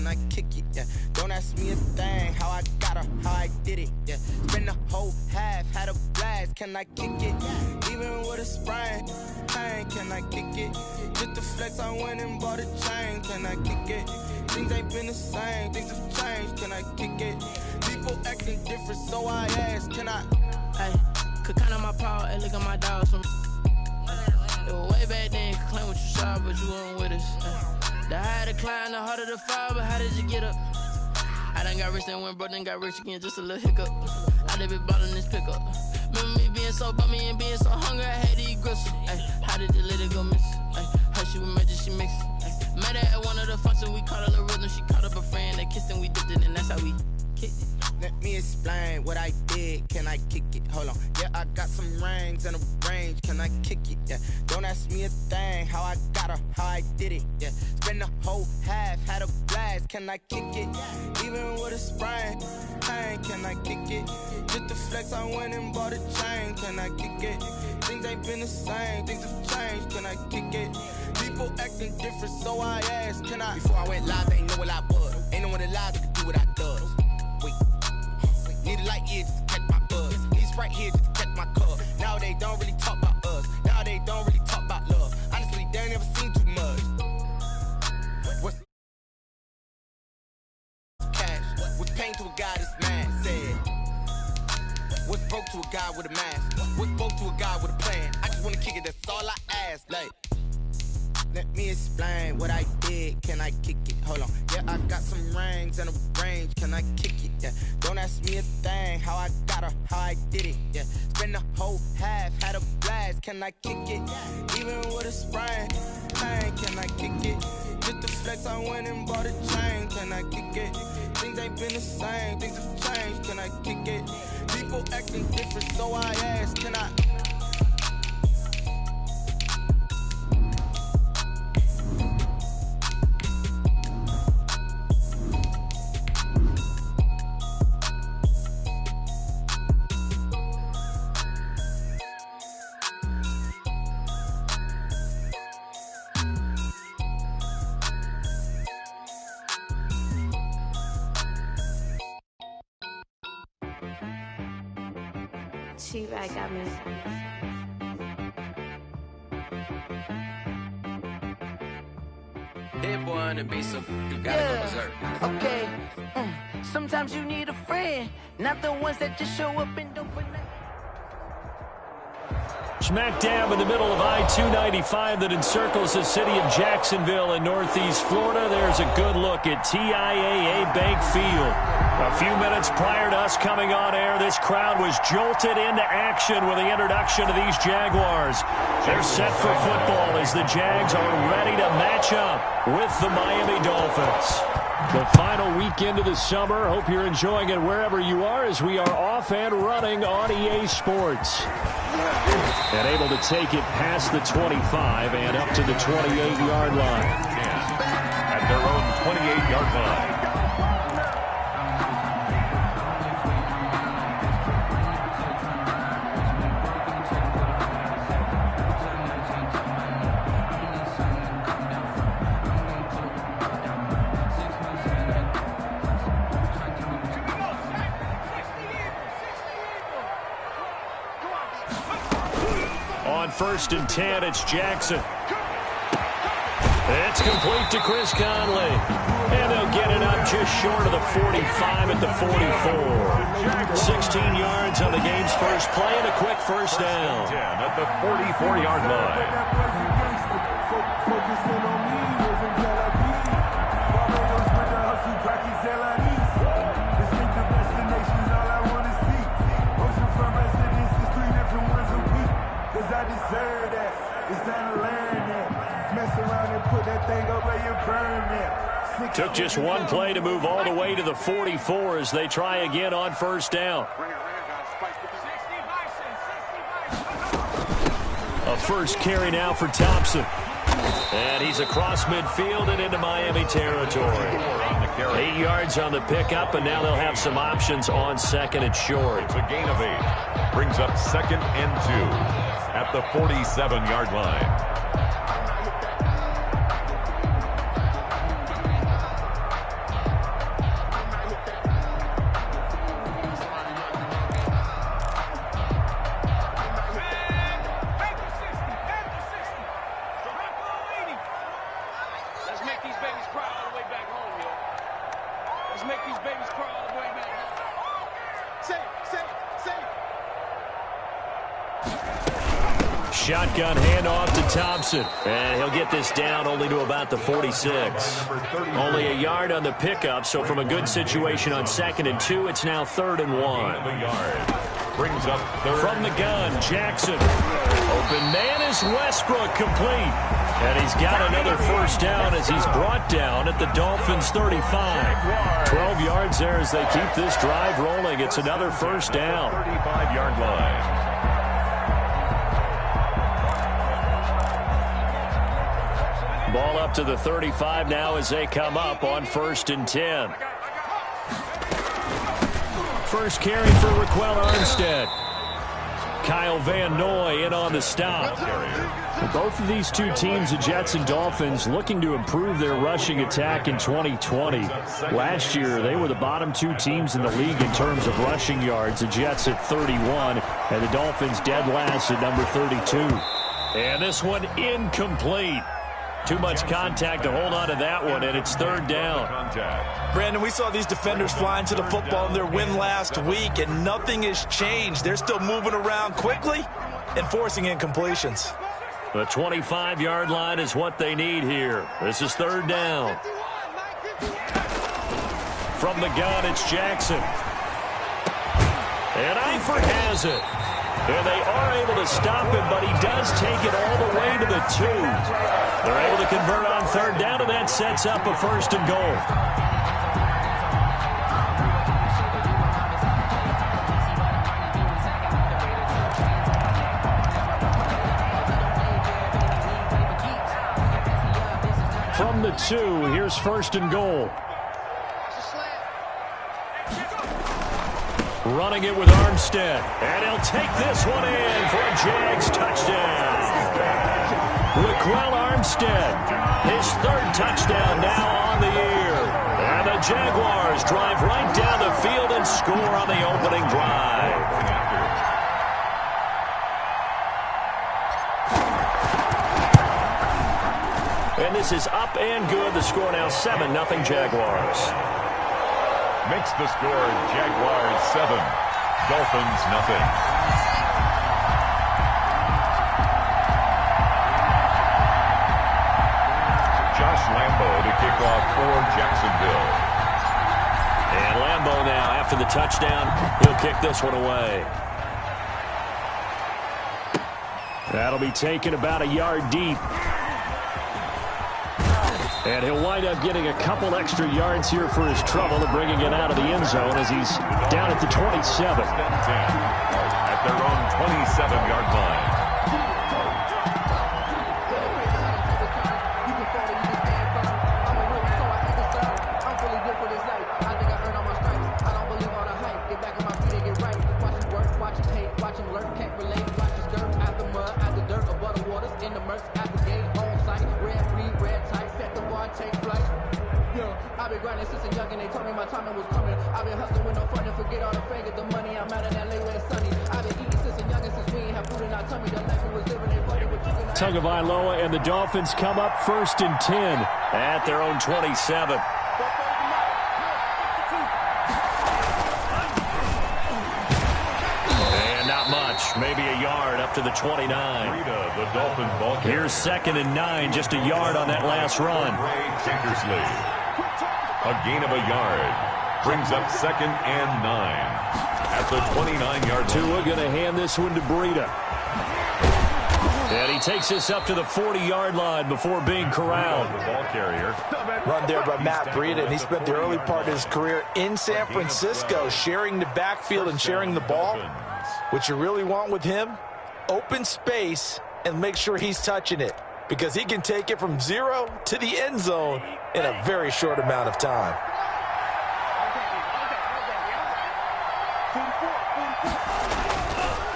can I kick it? Yeah, don't ask me a thing, how I got her, how I did it. Yeah, spend the whole half, had a blast, can I kick it? Even with a sprain, pain, can I kick it? Just the flex, I went and bought a chain, can I kick it? Things ain't been the same, things have changed, can I kick it? People acting different, so I ask, can I? Hey, could count on my power, hey, look at my dogs from. It was way back then, could claim what you saw, but you weren't with us. The higher the climb, the harder the fall, but how did you get up? I done got rich, then went broke, then got rich again, just a little hiccup. I done been bottling this pickup. Remember me being so bummy and being so hungry, I had to eat gristle. Ay, how did the lady go miss? Ay, her she was magic, she mixed. Ay, met her at one of the functions, we caught a little rhythm, she caught up a friend, they kissed and we dipped it, and that's how we kicked it. Let me explain what I did, can I kick it? Hold on, yeah, I got some rings and a range, can I kick it? Yeah, don't ask me a thing, how I got her, how I did it. Yeah, spend the whole half, had a blast, can I kick it? Even with a sprain, pain, can I kick it? Just the flex, I went and bought a chain, can I kick it? Things ain't been the same, things have changed, can I kick it? People acting different, so I asked, can I? Before I went live, they ain't know what I was. Ain't no one alive that could do what I does. Wait. Need a light year just to catch my buzz. Need Sprite here just to catch my cup. Now they don't really talk about us. Now they don't really talk about love. Honestly, they ain't never seen too much. What's cash? What's pain to a guy that's mad? Said. What's broke to a guy with a mask? What's broke to a guy with a plan? I just wanna kick it, that's all I ask. Like, let me explain what I did, can I kick it? Hold on, yeah, I got some rings and a range, can I kick it? Yeah, don't ask me a thing, how I got her, how I did it. Yeah, spend the whole half, had a blast, can I kick it? Even with a sprain, pain, can I kick it? Just the flex, I went and bought a chain, can I kick it? Things ain't been the same, things have changed, can I kick it? People acting different, so I ask, can I? T-Rag got me. Dead boy on the beat, so you gotta go berserk. Okay. Sometimes you need a friend, not the ones that just show up and don't put nothing. Smack dab in the middle of I-295 that encircles the city of Jacksonville in northeast Florida. There's a good look at TIAA Bank Field. A few minutes prior to us coming on air, this crowd was jolted into action with the introduction of these Jaguars. They're set for football as the Jags are ready to match up with the Miami Dolphins. The final weekend of the summer. Hope you're enjoying it wherever you are as we are off and running on EA Sports. And able to take it past the 25 and up to the 28-yard line. At their own 28-yard line. First and 10, it's Jackson. It's complete to Chris Conley. And they'll get it up just short of the 45 at the 44. 16 yards on the game's first play and a quick first down. 10 at the 44-yard line. Took just one play to move all the way to the 44 as they try again on first down. A first carry now for Thompson. And he's across midfield and into Miami territory. 8 yards on the pickup, and now they'll have some options on second and short. It's a gain of 8. Brings up 2nd and 2 at the 47-yard line. Let's make these babies cry all the way back. Shotgun handoff to Thompson. And he'll get this down only to about the 46. Only a yard on the pickup, so from a good situation on 2nd and 2, it's now 3rd and 1. Brings up third. From the gun, Jackson. Open man is Westbrook, complete. And he's got another first down as he's brought down at the Dolphins' 35. 12 yards there as they keep this drive rolling. It's another first down. 35-yard line. Ball up to the 35 now as they come up on 1st and 10. First carry for Raquel Armstead. Kyle Van Noy in on the stop. Both of these two teams, the Jets and Dolphins, looking to improve their rushing attack in 2020. Last year, they were the bottom two teams in the league in terms of rushing yards. The Jets at 31, and the Dolphins dead last at number 32. And this one incomplete. Too much contact to hold on to that one, and it's 3rd down. Brandon, we saw these defenders flying to the football in their win last week, and nothing has changed. They're still moving around quickly and forcing incompletions. The 25-yard line is what they need here. This is 3rd down. From the gun, it's Jackson. And Eifert has it. And they are able to stop him, but he does take it all the way to the 2. They're able to convert on 3rd down, and that sets up a 1st and goal. From the 2, here's 1st and goal. Running it with Armstead. And he'll take this one in for a Jags touchdown. Raquel Armstead, his 3rd touchdown now on the year. And the Jaguars drive right down the field and score on the opening drive. And this is up and good. The score now 7-0 Jaguars. Makes the score Jaguars 7, Dolphins 0. Josh Lambo to kick off for Jacksonville. And Lambo now, after the touchdown, he'll kick this one away. That'll be taken about a yard deep. And he'll wind up getting a couple extra yards here for his trouble and bringing it out of the end zone as he's down at the 27. At their own 27-yard line. I've been grinding since a youngin', they told me my timing was coming. I've been hustling with no fun and forget all the fame, get the money, I'm out in LA where it's sunny. I've been eating since a youngin', since we ain't have food in our tummy. The life we was living, they funny with chicken. Tagovailoa and the Dolphins come up 1st and 10 at their own 27. And not much, maybe a yard up to the 29. The Dolphins ball carrier. Here's 2nd and 9, just a yard on that last run. A gain of a yard. Brings up 2nd and 9 at the 29-yard line. Tua going to hand this one to Breida. And he takes this up to the 40-yard line before being corralled. The ball carrier. Run there by Matt Breida, and he spent the early part of his career in San Francisco sharing the backfield and sharing the ball. What you really want with him, open space and make sure he's touching it, because he can take it from 0 to the end zone in a very short amount of time.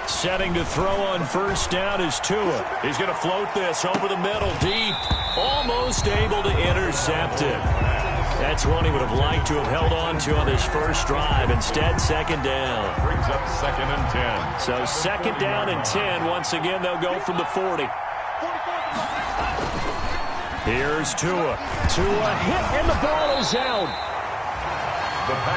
Setting to throw on 1st down is Tua. He's going to float this over the middle, deep. Almost able to intercept it. That's one he would have liked to have held on to on this first drive. Instead, 2nd down. Brings up 2nd and 10. So 2nd down and 10. Once again, they'll go from the 40. Here's Tua. Tua hit, and the ball is out.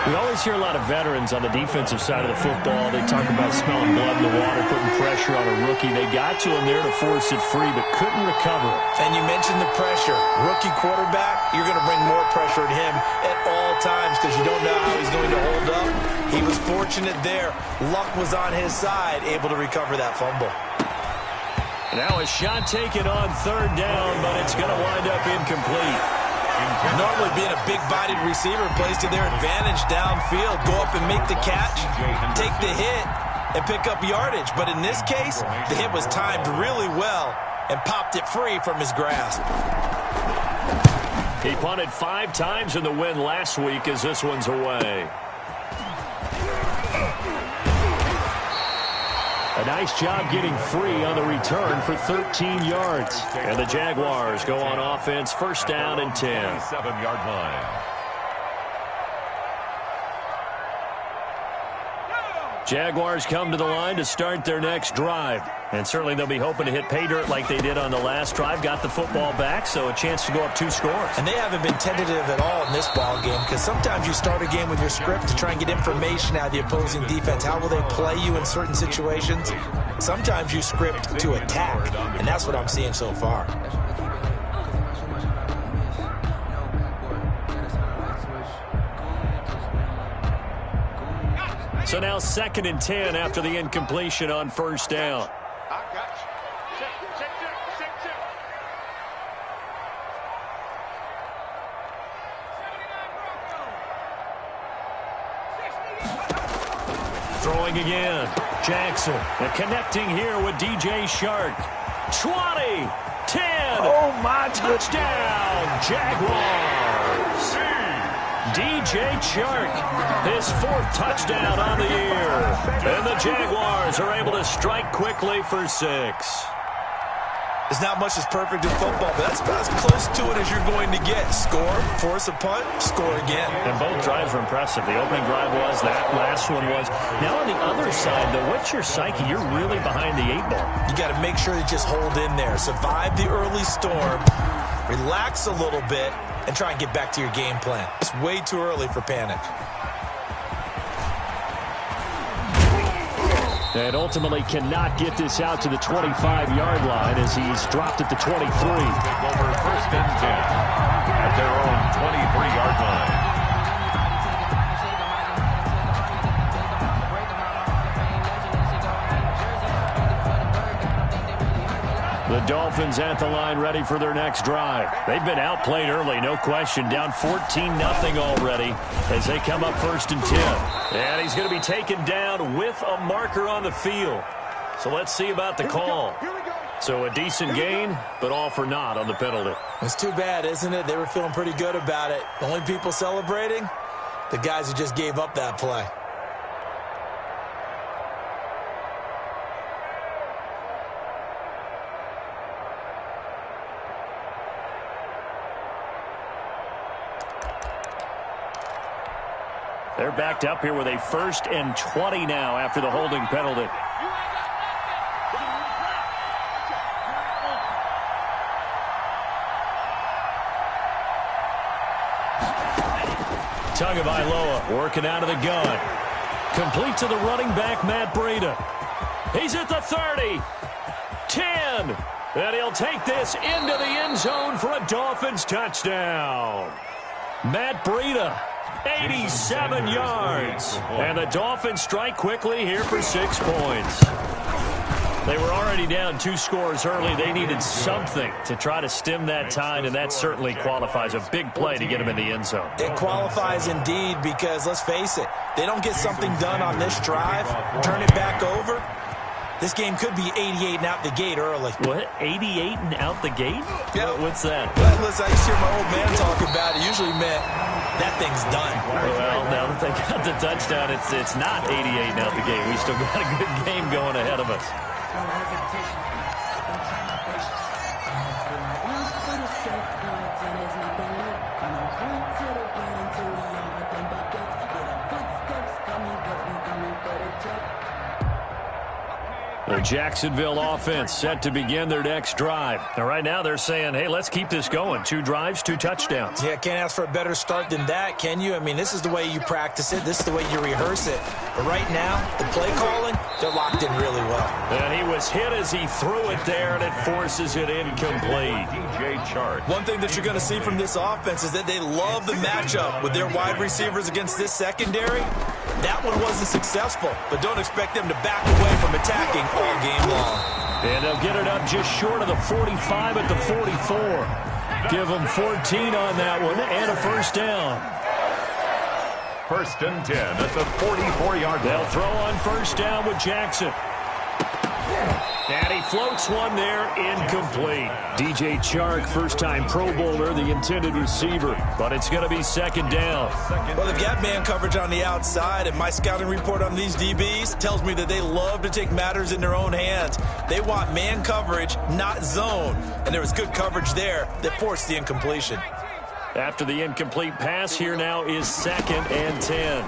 We always hear a lot of veterans on the defensive side of the football. They talk about smelling blood in the water, putting pressure on a rookie. They got to him there to force it free, but couldn't recover it. And you mentioned the pressure. Rookie quarterback, you're going to bring more pressure at him at all times because you don't know how he's going to hold up. He was fortunate there. Luck was on his side, able to recover that fumble. Now a shot taken on third down, but it's going to wind up incomplete. Normally being a big-bodied receiver plays to their advantage downfield. Go up and make the catch, take the hit, and pick up yardage. But in this case, the hit was timed really well and popped it free from his grasp. He punted 5 times in the win last week as this one's away. A nice job getting free on the return for 13 yards. And the Jaguars go on offense, first down and 10. 7-yard line. Jaguars come to the line to start their next drive. And certainly they'll be hoping to hit pay dirt like they did on the last drive. Got the football back, so a chance to go up 2 scores. And they haven't been tentative at all in this ball game because sometimes you start a game with your script to try and get information out of the opposing defense. How will they play you in certain situations? Sometimes you script to attack, and that's what I'm seeing so far. So now 2nd and 10 after the incompletion on first down. Throwing again. Jackson. And connecting here with DJ Shark. 20, 10. Oh, my touchdown, Jaguars. DJ Chark, his 4th touchdown on the year. And the Jaguars are able to strike quickly for 6. There's not much that's perfect in football, but that's about as close to it as you're going to get. Score, force a punt, score again. And both drives were impressive. The opening drive was, that last one was. Now on the other side, though, what's your psyche? You're really behind the 8 ball. You got to make sure you just hold in there. Survive the early storm, relax a little bit, and try and get back to your game plan. It's way too early for panic. And ultimately cannot get this out to the 25-yard line as he's dropped at the 23. Take over 1st and 10 at their own 23-yard line. The Dolphins at the line ready for their next drive. They've been outplayed early, no question. Down 14-0 already as they come up 1st and 10. And he's going to be taken down with a marker on the field. So let's see about the call. So a decent gain, but all for naught on the penalty. It's too bad, isn't it? They were feeling pretty good about it. The only people celebrating, the guys who just gave up that play. They're backed up here with a 1st and 20 now after the holding penalty. Tagovailoa working out of the gun. Complete to the running back, Matt Breida. He's at the 30. 10. And he'll take this into the end zone for a Dolphins touchdown. Matt Breida. 87 yards. And the Dolphins strike quickly here for 6 points. They were already down 2 scores early. They needed something to try to stem that tide, and that certainly qualifies. A big play to get them in the end zone. It qualifies indeed because, let's face it, they don't get something done on this drive, turn it back over, this game could be 88 and out the gate early. What? 88 and out the gate? Yeah. What's that? Well, listen, I used to hear my old man talk about it. Usually meant that thing's done. Well, now that they got the touchdown, it's not 88 and out the gate. We still got a good game going ahead of us. The Jacksonville offense set to begin their next drive. And right now they're saying, hey, let's keep this going. 2 drives, 2 touchdowns. Yeah, can't ask for a better start than that, can you? I mean, this is the way you practice it. This is the way you rehearse it. But right now, the play calling, they're locked in really well. And he was hit as he threw it there, and it forces it incomplete. DJ Chark. One thing that you're going to see from this offense is that they love the matchup with their wide receivers against this secondary. That one wasn't successful, but don't expect them to back away from attacking all game long. And they'll get it up just short of the 45 at the 44. Give them 14 on that one and a first down. First and 10 at the 44-yard line. They'll throw on first down with Jackson. And he floats one there, incomplete. DJ Chark, first-time Pro Bowler, the intended receiver. But it's going to be second down. Well, they've got man coverage on the outside, and my scouting report on these DBs tells me that they love to take matters in their own hands. They want man coverage, not zone. And there was good coverage there that forced the incompletion. After the incomplete pass, here now is second and 10.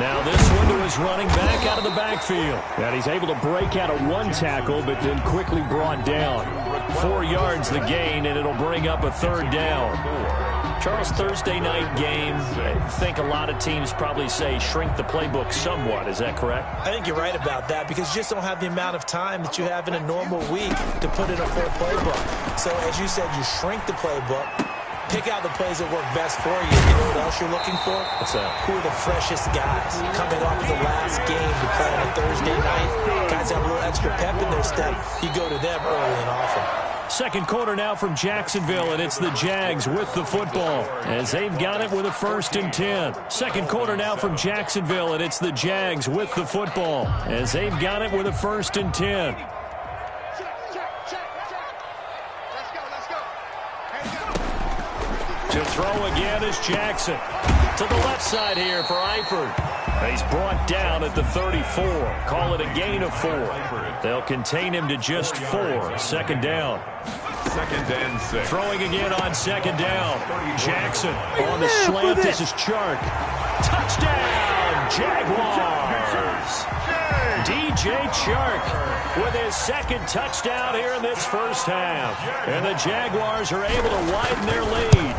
Now this one to his running back out of the backfield. And he's able to break out of 1 tackle, but then quickly brought down. 4 yards the gain, and it'll bring up a third down. Charles, Thursday night game, I think a lot of teams probably say shrink the playbook somewhat. Is that correct? I think you're right about that because you just don't have the amount of time that you have in a normal week to put in a full playbook. So as you said, you shrink the playbook. Pick out the plays that work best for you. You know what else you're looking for? What's that? Who are the freshest guys coming off the last game to play on a Thursday night? Guys have a little extra pep in their step. You go to them early and often. Second quarter now from Jacksonville, and it's the Jags with the football as they've got it with a first and 10. Second quarter now from Jacksonville, and it's the Jags with the football as they've got it with a first and 10. To throw again is Jackson. To the left side here for Eifert. He's brought down at the 34. Call it a gain of 4. They'll contain him to just 4. Second down. Second and 6. Throwing again on second down. Jackson on the slant. This is Chark. Touchdown, Jaguars. DJ Chark with his second touchdown here in this first half. And the Jaguars are able to widen their lead.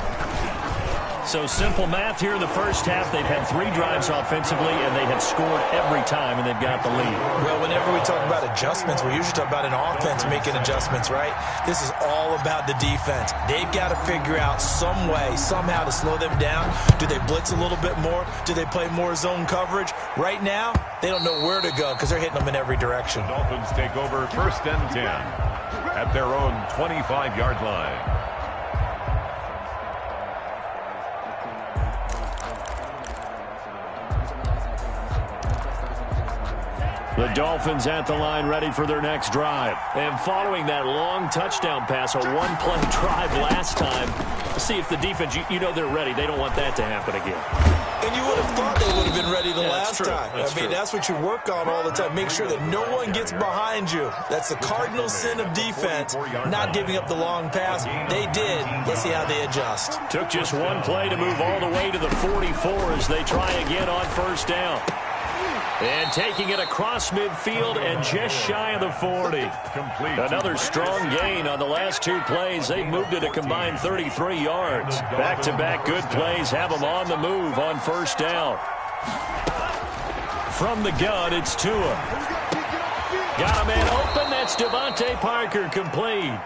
So simple math here in the first half. They've had 3 drives offensively, and they have scored every time, and they've got the lead. Well, whenever we talk about adjustments, we usually talk about an offense making adjustments, right? This is all about the defense. They've got to figure out some way, somehow to slow them down. Do they blitz a little bit more? Do they play more zone coverage? Right now, they don't know where to go because they're hitting them in every direction. The Dolphins take over first and 10 at their own 25-yard line. The Dolphins at the line ready for their next drive. And following that long touchdown pass, a one-play drive last time, see if the defense, you know they're ready. They don't want that to happen again. And you would have thought they would have been ready the last true. time. I mean, that's what you work on all the time. Make sure that no one gets behind you. That's the cardinal sin of defense, not giving up the long pass. They did. Let's see how they adjust. Took just one play to move all the way to the 44 as they try again on first down. And taking it across midfield and just shy of the 40. Another strong gain on the last 2 plays. They've moved it a combined 33 yards. Back-to-back good plays have them on the move on first down. From the gun, it's Tua. Got a man open. That's Devontae Parker, complete.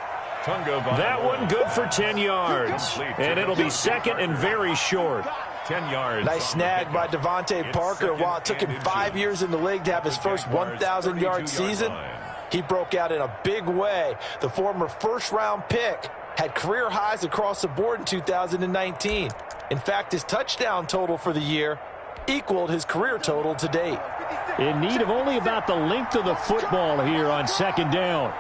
That one good for 10 yards. And it'll be second and very short. 10 yards. Nice snag by Devontae Parker. While it took him 5 years in the league to have his first 1,000-yard season, he broke out in a big way. The former first-round pick had career highs across the board in 2019. In fact, his touchdown total for the year equaled his career total to date. In need of only about the length of the football here on second down.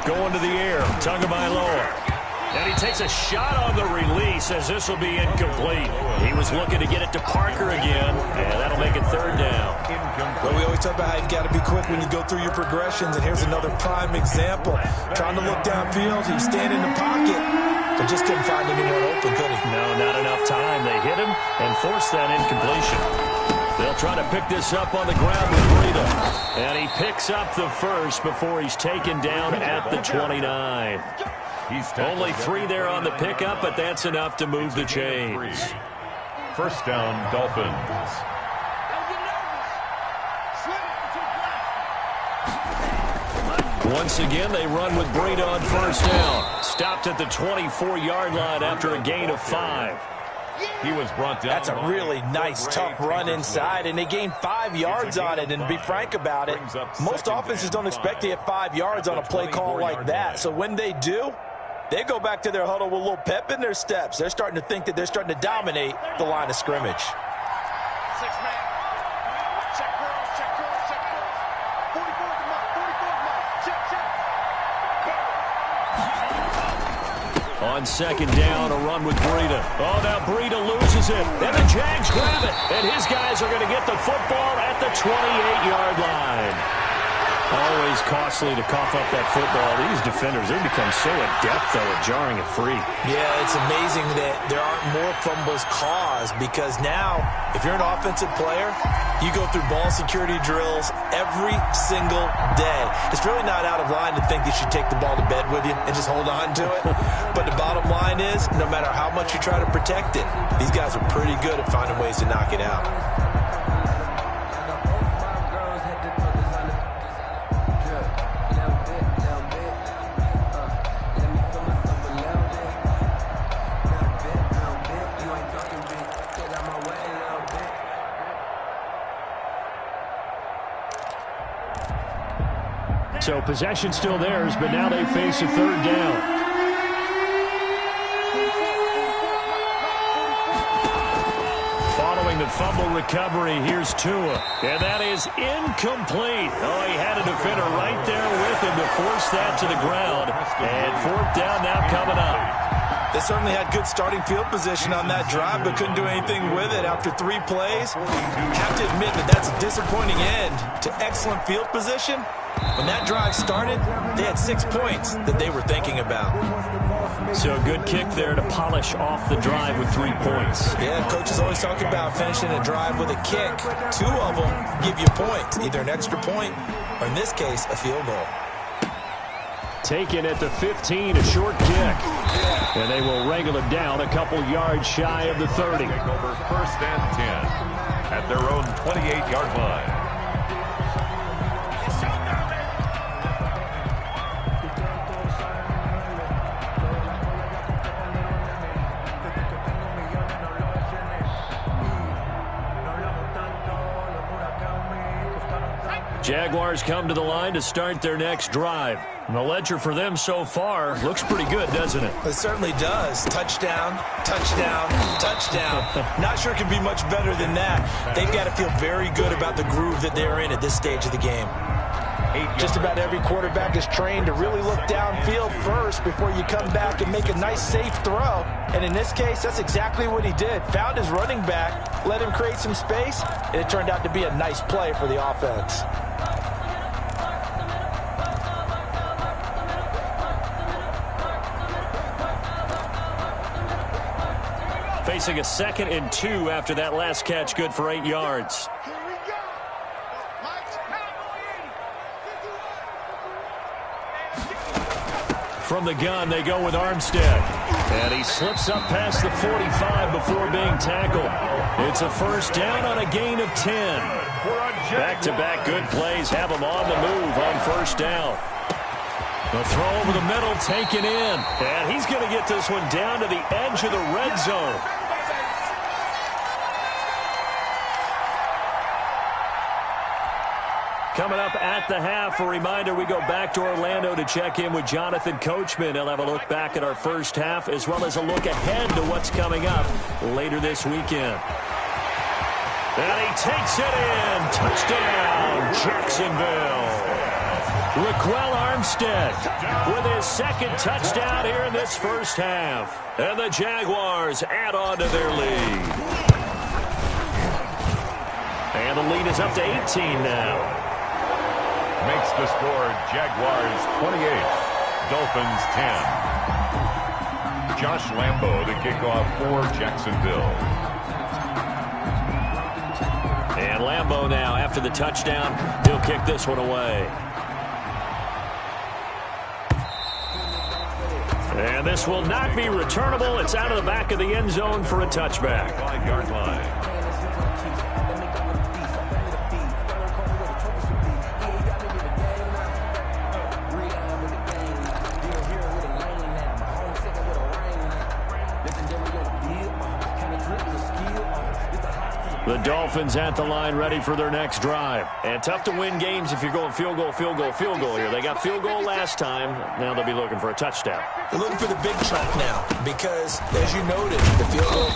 Going to the air, Tagovailoa. And he takes a shot on the release as this will be incomplete. He was looking to get it to Parker again, and that'll make it third down. Well, we always always talk about how you've got to be quick when you go through your progressions, and here's another prime example. Trying to look downfield, he was standing in the pocket, but just couldn't find anyone open, could he? No, not enough time. They hit him and forced that incompletion. They'll try to pick this up on the ground with Breida. And he picks up the first before he's taken down at the 29. Only 3 there on the pickup, but that's enough to move the chains. First down, Dolphins. Once again, they run with Breida on first down. Stopped at the 24-yard line after a gain of 5. He was brought down. That's a really nice, tough run inside, and they gained 5 yards on it. And to be frank about it, most offenses don't expect to get 5 yards on a play call like that. So when they do, they go back to their huddle with a little pep in their steps. They're starting to think that they're starting to dominate the line of scrimmage. On second down, a run with Breida. Oh, now Breida loses it. And the Jags grab it. And his guys are going to get the football at the 28-yard line. Always costly to cough up that football. These defenders, they become so adept, though, at jarring it free. Yeah, it's amazing that there aren't more fumbles caused, because now, if you're an offensive player, you go through ball security drills every single day. It's really not out of line to think you should take the ball to bed with you and just hold on to it. But the bottom line is, no matter how much you try to protect it, these guys are pretty good at finding ways to knock it out. So possession still theirs, but now they face a third down. Following the fumble recovery, here's Tua. And that is incomplete. Oh, he had a defender right there with him to force that to the ground. And fourth down now coming up. They certainly had good starting field position on that drive, but couldn't do anything with it after 3 plays. Have to admit that that's a disappointing end to excellent field position. When that drive started, they had 6 points that they were thinking about. So a good kick there to polish off the drive with 3 points. Yeah, coaches always talk about finishing a drive with a kick. 2 of them give you points, either an extra point or, in this case, a field goal. Taken at the 15, a short kick. And they will wrangle it down a couple yards shy of the 30. Over first and 10 at their own 28-yard line. Jaguars come to the line to start their next drive. And the ledger for them so far looks pretty good, doesn't it? It certainly does. Touchdown, touchdown, touchdown. Not sure it can be much better than that. They've got to feel very good about the groove that they're in at this stage of the game. Just about every quarterback is trained to really look downfield first before you come back and make a nice, safe throw. And in this case, that's exactly what he did. Found his running back, let him create some space, and it turned out to be a nice play for the offense. Facing a 2nd and 2 after that last catch, good for 8 yards. From the gun, they go with Armstead. And he slips up past the 45 before being tackled. It's a first down on a gain of 10. Back-to-back good plays have him on the move on first down. The throw over the middle taken in. And he's going to get this one down to the edge of the red zone. Coming up at the half, a reminder, we go back to Orlando to check in with Jonathan Coachman. He'll have a look back at our first half as well as a look ahead to what's coming up later this weekend. And he takes it in. Touchdown, Jacksonville. Raquel Armstead with his 2nd touchdown here in this first half. And the Jaguars add on to their lead. And the lead is up to 18 now. Makes the score Jaguars 28, Dolphins 10. Josh Lambo to kick off for Jacksonville. And Lambo now, after the touchdown, he'll kick this one away. And this will not be returnable. It's out of the back of the end zone for a touchback. 5-yard line. The Dolphins at the line, ready for their next drive. And tough to win games if you're going field goal, field goal, field goal here. They got field goal last time. Now they'll be looking for a touchdown. They're looking for the big chunk now because, as you noted, the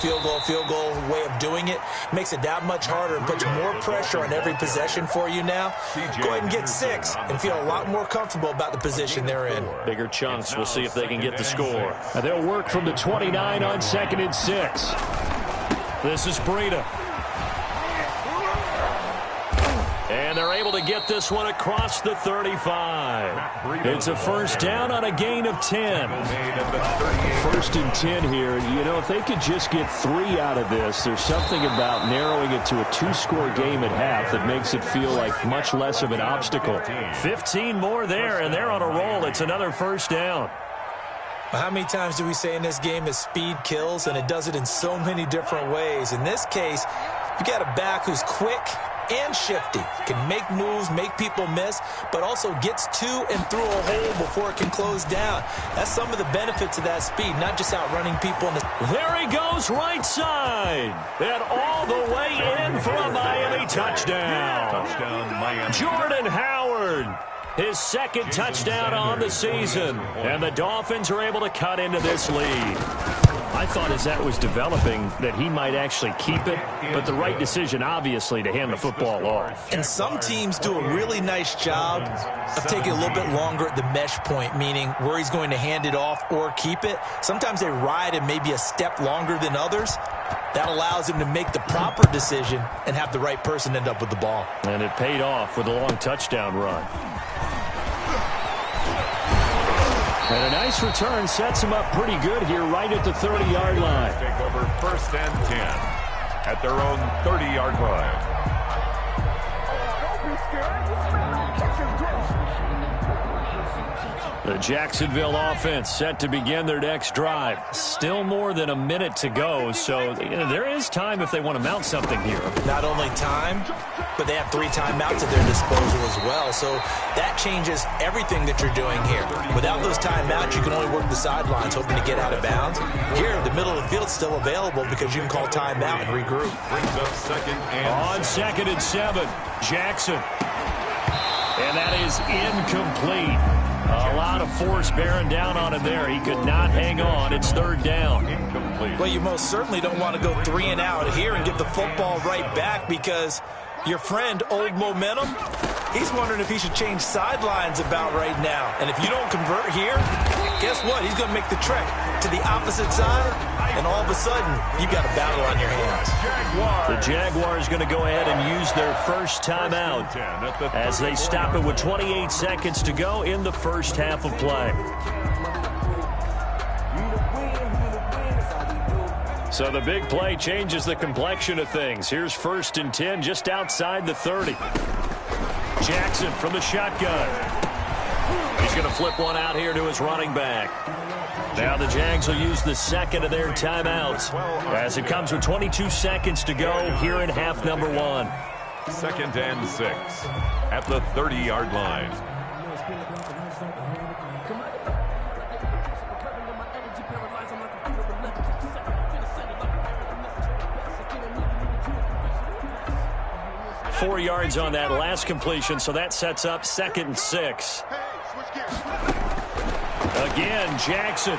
field goal way of doing it makes it that much harder and puts more pressure on every possession for you now. Go ahead and get 6 and feel a lot more comfortable about the position they're in. Bigger chunks. We'll see if they can get the score. And they'll work from the 29 on 2nd and 6. This is Breida. And they're able to get this one across the 35. It's a first down on a gain of 10. 1st and 10 here. You know, if they could just get 3 out of this, there's something about narrowing it to a 2-score game at half that makes it feel like much less of an obstacle. 15 more there, and they're on a roll. It's another first down. How many times do we say in this game that speed kills, and it does it in so many different ways? In this case, you got a back who's quick and shifty, can make moves, make people miss, but also gets to and through a hole before it can close down. That's some of the benefits of that speed, not just outrunning people in the... There he goes, right side, and all the way in for a Miami touchdown. Touchdown, Miami. Jordan Howard, his 2nd touchdown on the season, and the Dolphins are able to cut into this lead. I thought as that was developing that he might actually keep it, but the right decision, obviously, to hand the football off. And some teams do a really nice job of taking a little bit longer at the mesh point, meaning where he's going to hand it off or keep it. Sometimes they ride it maybe a step longer than others. That allows him to make the proper decision and have the right person end up with the ball. And it paid off with a long touchdown run. And a nice return sets him up pretty good here right at the 30-yard line. Take over 1st and 10 at their own 30-yard line. The Jacksonville offense set to begin their next drive. Still more than a minute to go, so there is time if they want to mount something here. Not only time, but they have 3 timeouts at their disposal as well, so that changes everything that you're doing here. Without those timeouts, you can only work the sidelines, hoping to get out of bounds. Here, the middle of the field is still available because you can call timeout and regroup. Brings up 2nd and on 2nd and 7, Jackson. And that is incomplete. A lot of force bearing down on him there. He could not hang on. It's 3rd down. incomplete. Well, you most certainly don't want to go 3 and out here and get the football right back because your friend, Old Momentum, he's wondering if he should change sidelines about right now. And if you don't convert here, guess what? He's going to make the trek to the opposite side, and all of a sudden, you've got a battle on your hands. The Jaguars going to go ahead and use their first timeout as they stop it with 28 seconds to go in the first half of play. So the big play changes the complexion of things. Here's 1st and 10 just outside the 30. Jackson from the shotgun. He's going to flip one out here to his running back. Now the Jags will use the second of their timeouts as it comes with 22 seconds to go here in half number 1. 2nd and 6 at the 30-yard line. Four yards on that last completion, so that sets up 2nd and 6. Again, Jackson.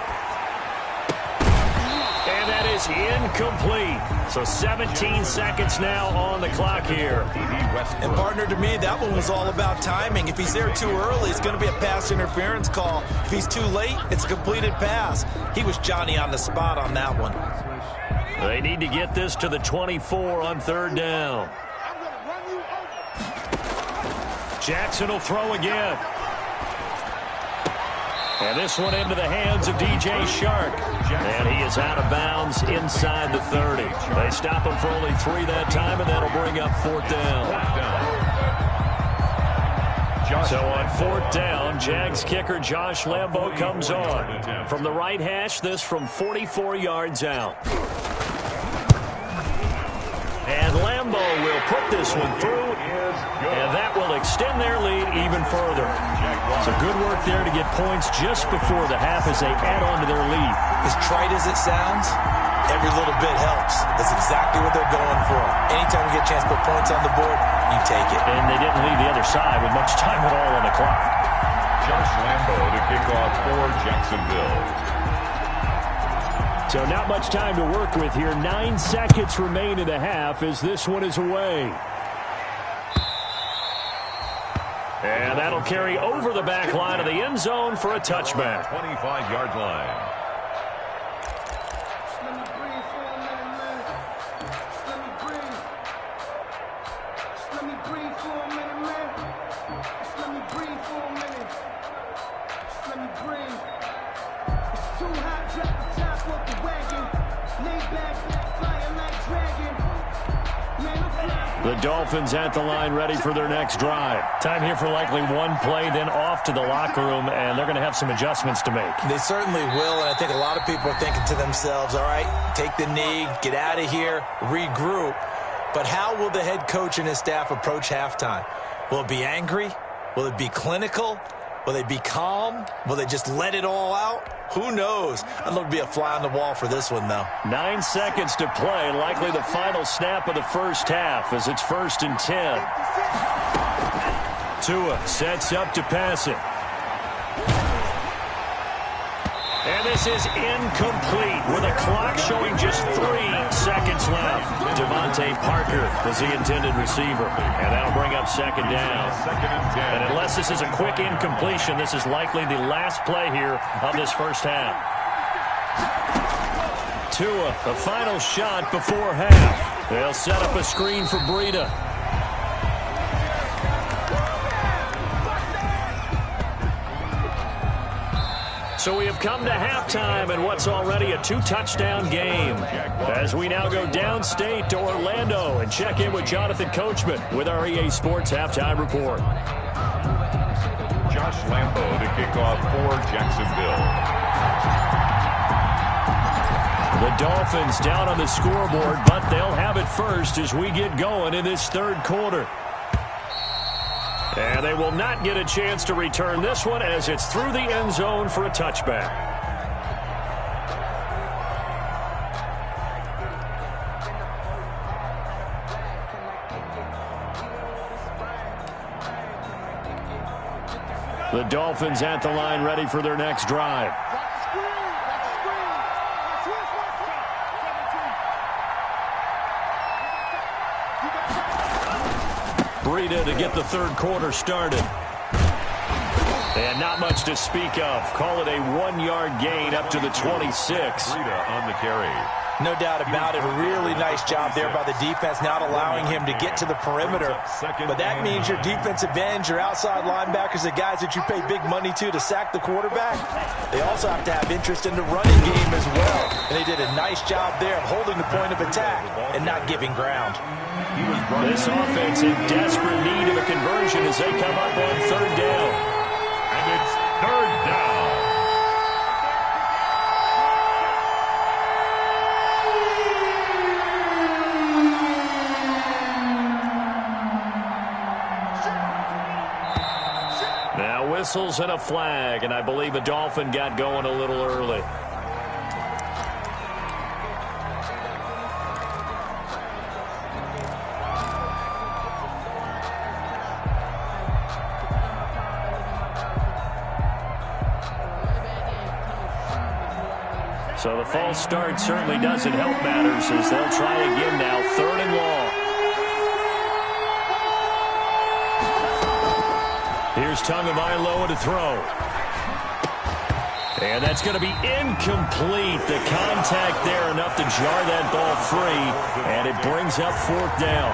And that is incomplete. So 17 seconds now on the clock here. And partner, to me, that one was all about timing. If he's there too early, it's going to be a pass interference call. If he's too late, it's a completed pass. He was Johnny on the spot on that one. They need to get this to the 24 on 3rd down. Jackson will throw again. And this one into the hands of DJ Shark. And he is out of bounds inside the 30. They stop him for only 3 that time, and that'll bring up 4th down. So on 4th down, Jags kicker Josh Lambo comes on. From the right hash, this from 44 yards out. And Lambo will put this one through, and that will extend their lead even further. So good work there to get points just before the half as they add on to their lead. As trite as it sounds, every little bit helps. That's exactly what they're going for. Anytime we get a chance to put points on the board, you take it. And they didn't leave the other side with much time at all on the clock. Josh Lambo to kick off for Jacksonville. So not much time to work with here. 9 seconds remain in the half as this one is away. And that'll carry over the back line of the end zone for a touchback. 25-yard line. The Dolphins at the line ready for their next drive. Time here for likely one play, then off to the locker room, and they're going to have some adjustments to make. They certainly will, and I think a lot of people are thinking to themselves, all right, take the knee, get out of here, regroup. But how will the head coach and his staff approach halftime? Will it be angry? Will it be clinical? Will they be calm? Will they just let it all out? Who knows? I'd love to be a fly on the wall for this one, though. 9 seconds to play, likely the final snap of the first half as it's 1st and 10. Tua sets up to pass it. And this is incomplete with a clock showing just 3 seconds left. Devontae Parker was the intended receiver. And that'll bring up 2nd down. And unless this is a quick incompletion, this is likely the last play here of this first half. Tua, the final shot before half. They'll set up a screen for Breida. So we have come to halftime in what's already a 2-touchdown game. As we now go downstate to Orlando and check in with Jonathan Coachman with our EA Sports Halftime Report. Josh Lambo to kick off for Jacksonville. The Dolphins down on the scoreboard, but they'll have it first as we get going in this 3rd quarter. And they will not get a chance to return this one as it's through the end zone for a touchback. The Dolphins at the line ready for their next drive. Breida to get the 3rd quarter started. And not much to speak of. Call it a 1-yard gain up to the 26. Breida on the carry. No doubt about it. A really nice job there by the defense, not allowing him to get to the perimeter. But that means your defensive ends, your outside linebackers, the guys that you pay big money to sack the quarterback, they also have to have interest in the running game as well. And they did a nice job there of holding the point of attack and not giving ground. This offense in desperate need of a conversion as they come up on 3rd down. And it's 3rd down. Now whistles and a flag, and I believe the Dolphin got going a little early. So the false start certainly doesn't help matters as they'll try again now, 3rd and long. Here's Tagovailoa to throw. And that's going to be incomplete. The contact there enough to jar that ball free, and it brings up 4th down.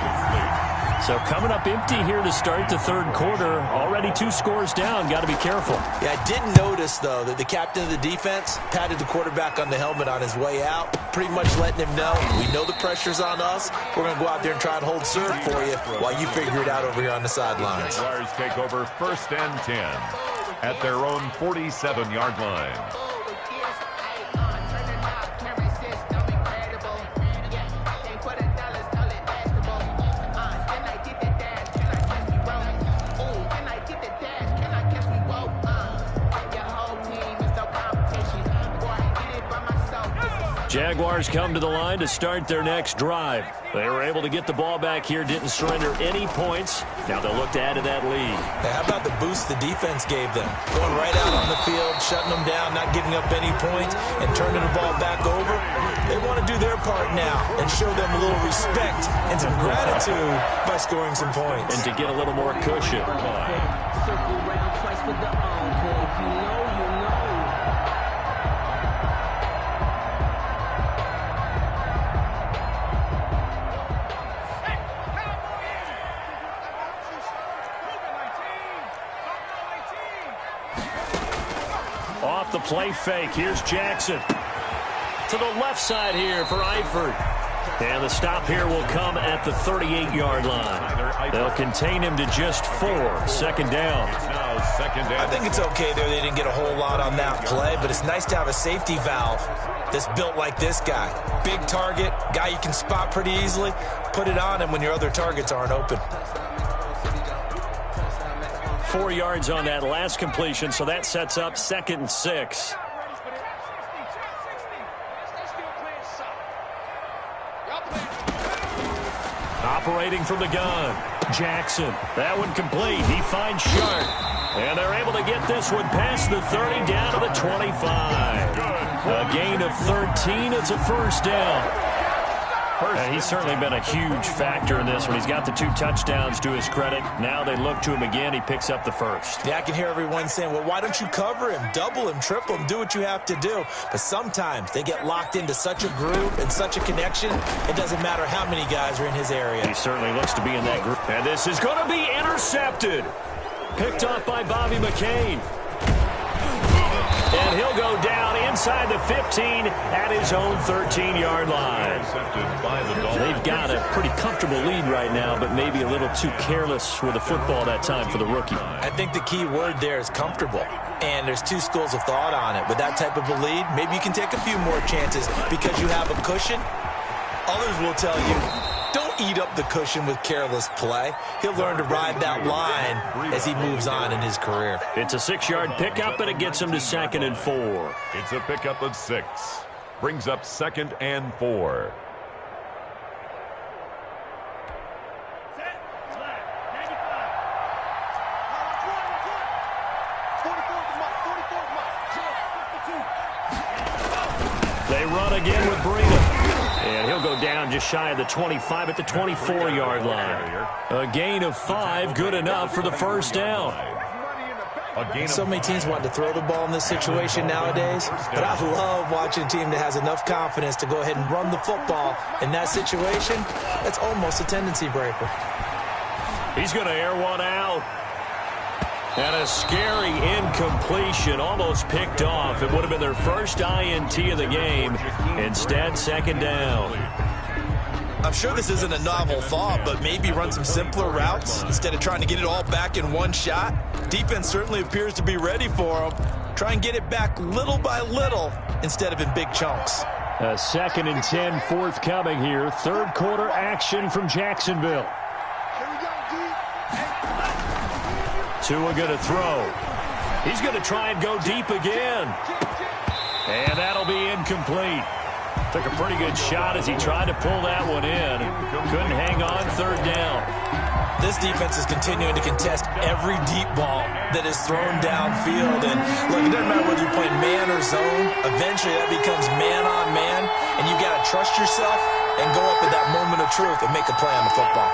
So coming up empty here to start the third quarter. Already 2 scores down. Got to be careful. Yeah, I did notice, though, that the captain of the defense patted the quarterback on the helmet on his way out, pretty much letting him know, we know the pressure's on us. We're going to go out there and try and hold serve for you while you figure it out over here on the sidelines. Jaguars take over 1st and 10 at their own 47-yard line. Jaguars come to the line to start their next drive. They were able to get the ball back here, didn't surrender any points. Now they'll look to add to that lead. Hey, how about the boost the defense gave them? Going right out on the field, shutting them down, not giving up any points, and turning the ball back over. They want to do their part now and show them a little respect and some gratitude by scoring some points. And to get a little more cushion. Circle around twice for the encore. If you know, you know. Off the play fake. Here's Jackson. To the left side here for Eifert. And the stop here will come at the 38-yard line. They'll contain him to just 4. 2nd down. I think it's okay there. They didn't get a whole lot on that play, but it's nice to have a safety valve that's built like this guy. Big target, guy you can spot pretty easily. Put it on him when your other targets aren't open. 4 yards on that last completion, so that sets up 2nd and 6. Operating from the gun, Jackson. That one complete. He finds Sharp. And they're able to get this one past the 30 down to the 25. A gain of 13. It's a 1st down. And he's certainly been a huge factor in this one. He's got the 2 touchdowns to his credit. Now they look to him again. He picks up the 1st. Yeah, I can hear everyone saying, well, why don't you cover him, double him, triple him, do what you have to do. But sometimes they get locked into such a groove and such a connection, it doesn't matter how many guys are in his area. He certainly looks to be in that group. And this is going to be intercepted. Picked off by Bobby McCain. And he'll go down inside the 15 at his own 13-yard line. They've got a pretty comfortable lead right now, but maybe a little too careless with the football that time for the rookie. I think the key word there is comfortable. And there's 2 schools of thought on it. With that type of a lead, maybe you can take a few more chances because you have a cushion. Others will tell you, don't eat up the cushion with careless play. He'll learn to ride that line as he moves on in his career. It's a 6-yard pickup, and it gets him to 2nd and 4. It's a pickup of 6. Brings up 2nd and 4. They run again with Breida. And he'll go down just shy of the 25 at the 24-yard line. A gain of 5, good enough for the 1st down. So many teams want to throw the ball in this situation nowadays, but I love watching a team that has enough confidence to go ahead and run the football. In that situation, that's almost a tendency breaker. He's going to air one out. And a scary incompletion, almost picked off. It would have been their first INT of the game. Instead, 2nd down. I'm sure this isn't a novel thought, but maybe run some simpler routes instead of trying to get it all back in one shot. Defense certainly appears to be ready for them. Try and get it back little by little instead of in big chunks. A 2nd and 10 forthcoming here. 3rd quarter action from Jacksonville. Tua going to throw. He's going to try and go deep again. And that'll be incomplete. Took a pretty good shot as he tried to pull that one in. Couldn't hang on. 3rd down. This defense is continuing to contest every deep ball that is thrown downfield. And look, it doesn't matter whether you're playing man or zone. Eventually that becomes man on man. And you got to trust yourself and go up at that moment of truth and make a play on the football.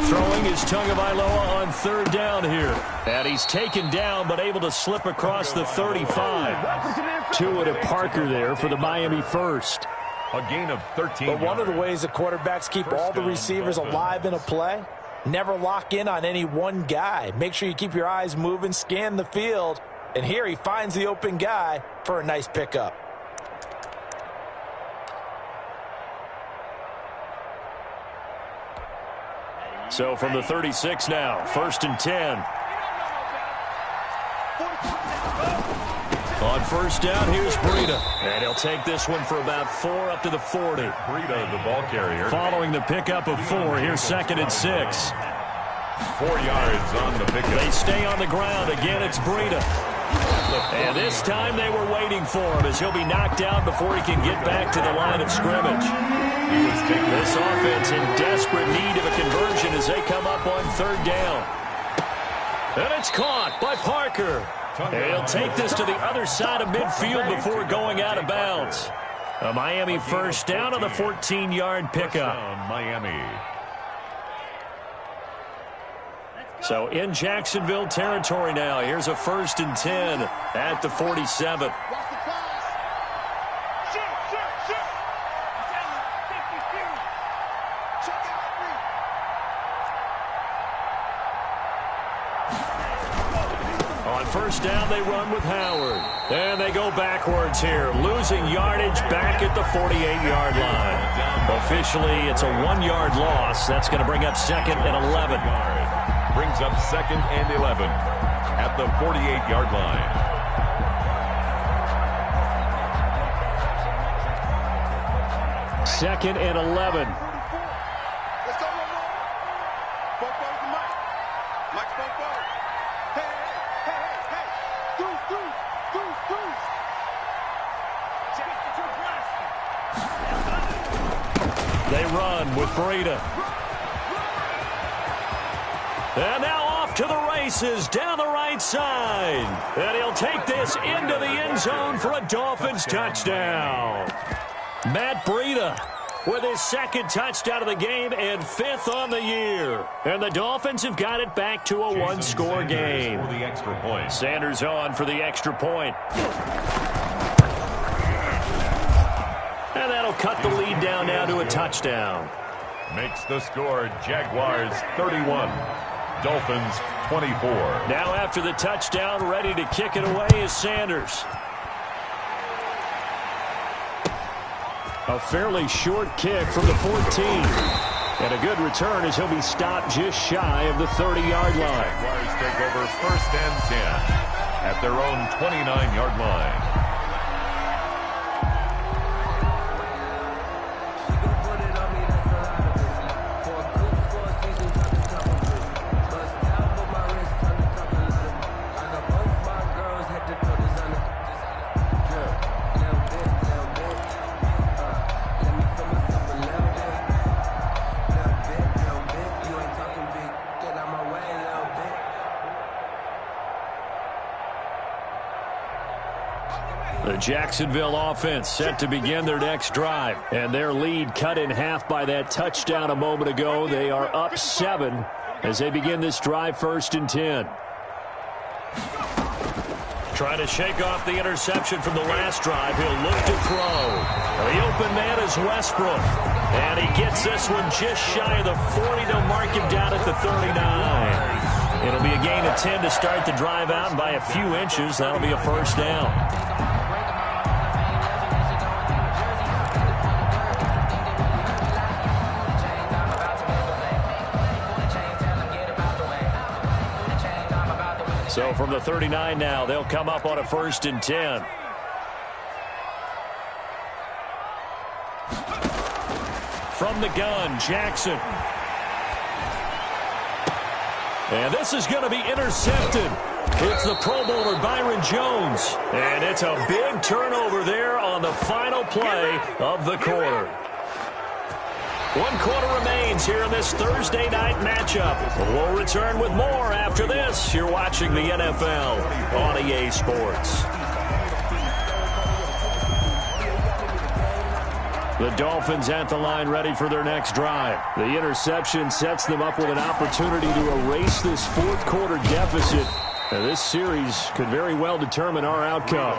Throwing is Tagovailoa on 3rd down here. And he's taken down but able to slip across the 35. Tua to Parker there for the Miami 1st. A gain of 13 But one of the yards. ways the quarterbacks keep all the receivers alive in a play, never lock in on any one guy. Make sure you keep your eyes moving, scan the field, and here he finds the open guy for a nice pickup. So from the 36 now, 1st and 10. On 1st down, here's Breida. And he'll take this one for about 4 up to the 40. Breida, the ball carrier. Following the pickup of 4, here's 2nd and 6. 4 yards on the pickup. They stay on the ground. Again, it's Breida. And this time they were waiting for him as he'll be knocked down before he can get back to the line of scrimmage. This offense in desperate need of a conversion as they come up on 3rd down. And it's caught by Parker. And he'll take this to the other side of midfield before going out of bounds. A Miami 1st down on the 14-yard pickup. Miami. So in Jacksonville territory now. Here's a 1st and 10 at the 47. On 1st down, they run with Howard. And they go backwards here, losing yardage back at the 48-yard line. Officially, it's a 1-yard loss. That's going to bring up 2nd and 11. Brings up 2nd and 11 at the 48-yard line. Second and 11. Let's go, Both forward to Mike. Mike's both forward. Hey. Deuce. They run with Breida. And now off to the races down the right side. And he'll take this into the end zone for a Dolphins touchdown. Matt Breida with his 2nd touchdown of the game and 5th on the year. And the Dolphins have got it back to a one-score game. For the extra point. Sanders on for the extra point. And that'll cut the lead down now to a touchdown. Makes the score Jaguars 31. Dolphins 24. Now after the touchdown, ready to kick it away is Sanders. A fairly short kick from the 14. And a good return as he'll be stopped just shy of the 30-yard line. Jaguars take over 1st and 10 at their own 29-yard line. The Jacksonville offense set to begin their next drive. And their lead cut in half by that touchdown a moment ago. They are up 7 as they begin this drive 1st and 10. Trying to shake off the interception from the last drive. He'll look to throw. The open man is Westbrook. And he gets this one just shy of the 40. They'll mark him down at the 39. It'll be a gain of 10 to start the drive out, and by a few inches, that'll be a 1st down. So from the 39 now, they'll come up on a 1st and 10. From the gun, Jackson. And this is going to be intercepted. It's the Pro Bowler Byron Jones. And it's a big turnover there on the final play of the quarter. 1 quarter remains here in this Thursday night matchup. We'll return with more after this. You're watching the NFL on EA Sports. The Dolphins at the line ready for their next drive. The interception sets them up with an opportunity to erase this 4th quarter deficit This series could very well determine our outcome.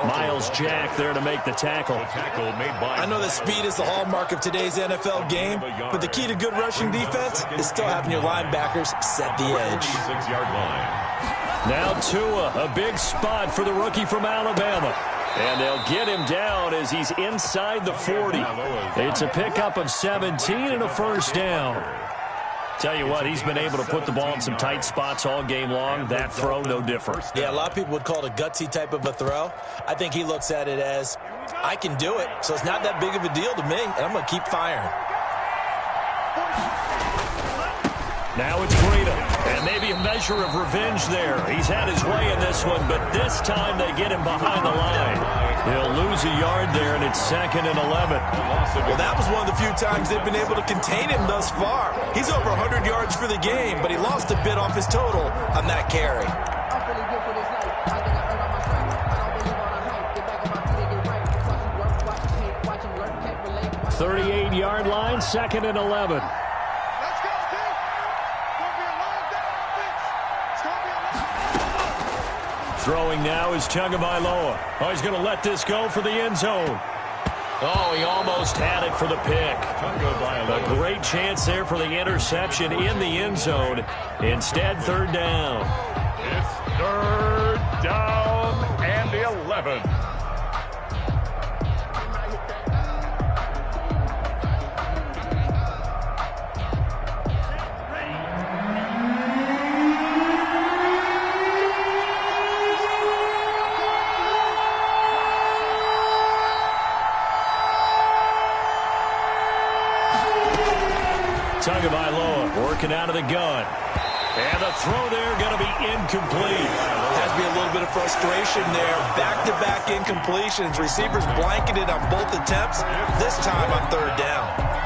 Miles Jack there to make the tackle. I know that speed is the hallmark of today's NFL game, but the key to good rushing defense is still having your linebackers set the edge. Now Tua, a big spot for the rookie from Alabama. And they'll get him down as he's inside the 40. It's a pickup of 17 and a first down. Tell you what, he's been able to put the ball in some tight spots all game long. That throw, no different. Yeah, a lot of people would call it a gutsy type of a throw. I think he looks at it as, I can do it, so it's not that big of a deal to me, and I'm going to keep firing. Now it's Breida, and maybe a measure of revenge there. He's had his way in this one, but this time they get him behind the line. He'll lose a yard there, and it's 2nd and 11. Well, that was one of the few times they've been able to contain him thus far. He's over 100 yards for the game, but he lost a bit off his total on that carry. 38-yard line, 2nd and 11. Throwing now is Tagovailoa. Oh, he's going to let this go for the end zone. Oh, he almost had it for the pick. A great chance there for the interception in the end zone. Instead, 3rd down. It's 3rd down and 11. Tagovailoa working out of the gun. And the throw there going to be incomplete. Has to be a little bit of frustration there. Back-to-back incompletions. Receivers blanketed on both attempts. This time on 3rd down.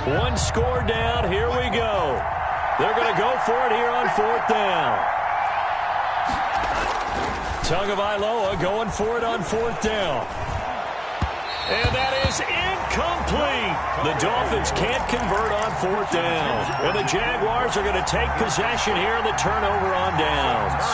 One score down. Here we go. They're going to go for it here on 4th down. Tagovailoa going for it on 4th down. And that is incomplete. The Dolphins can't convert on 4th down. And the Jaguars are going to take possession here. The turnover on downs.